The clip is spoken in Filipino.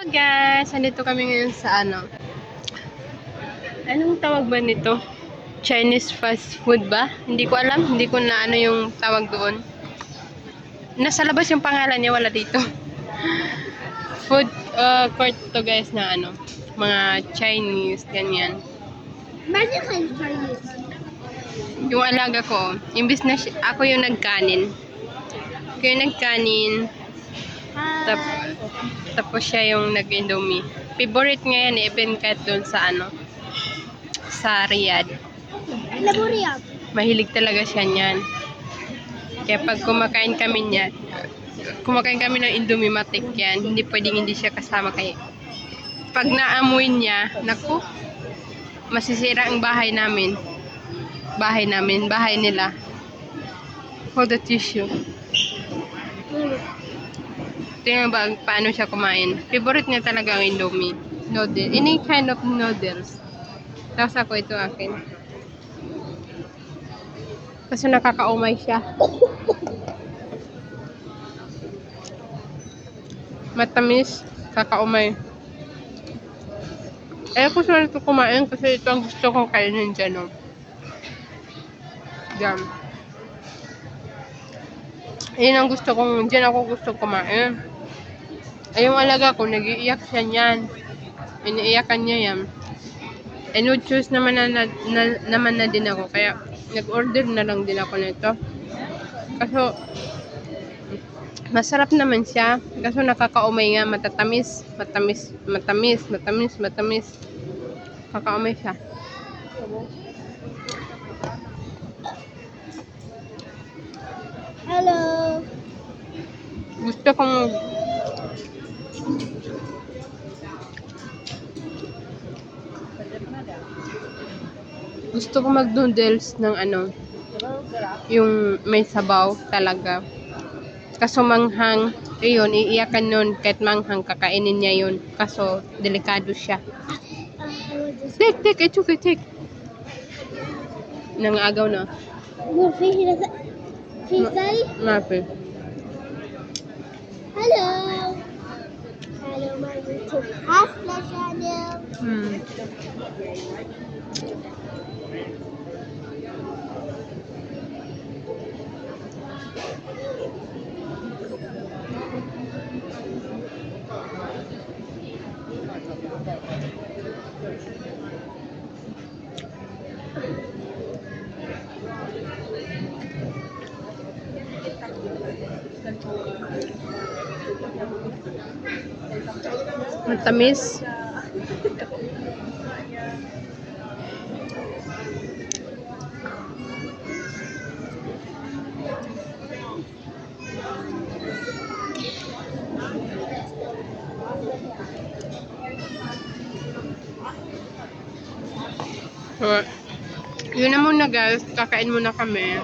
Hello guys, andito kami ngayon sa anong tawag ba nito? Chinese fast food ba? Hindi ko alam, hindi ko na ano yung tawag doon. Nasa labas yung pangalan niya, wala dito. Food court to guys na mga Chinese, ganyan. Bakit kayo Chinese? Yung alaga ko, imbis na ako yung nagkanin. Ako yung nagkanin, Hi! tapos siya yung nag-indomie. Favorite nga yan, even kahit doon sa sa Riyadh. Laboriya. Mahilig talaga siya niyan. Kaya pag kumakain kami ng Indomie matik yan, hindi pwedeng hindi siya kasama kay. Pag naamoy niya, naku, masisira ang bahay namin. Bahay nila. Hold the tissue. Tingnan ba paano siya kumain. Favorite niya talaga ang Indomie. Noodle. Any kind of noodles. Tapos ako ito akin. Kasi nakakaumay siya. Matamis, kakaumay. Ko siya ito kumain kasi ito ang gusto kong kainin dyan. No? Diyan. Yan ang gusto kong, dyan ako gusto kumain. Yung alaga ko, nag-iiyak siya niyan. Iniiyakan niya yan. And no choose naman naman na din ako. Kaya nag-order na lang din ako nito. Kaso masarap naman siya. Kaso nakakaumay nga, matamis. Kakaumay siya. Hello! Gusto kong mag-noodles ng yung may sabaw talaga. Kaso manghang, yun, iiyakan nun, kahit manghang, kakainin niya yun. Kaso, delikado siya. Take, it's okay, take. Nangagaw na. Your fish daddy? Mapi. Hello! Hello, my YouTube Hafla channel. Matamis. So, yun na muna guys, kakain muna kami.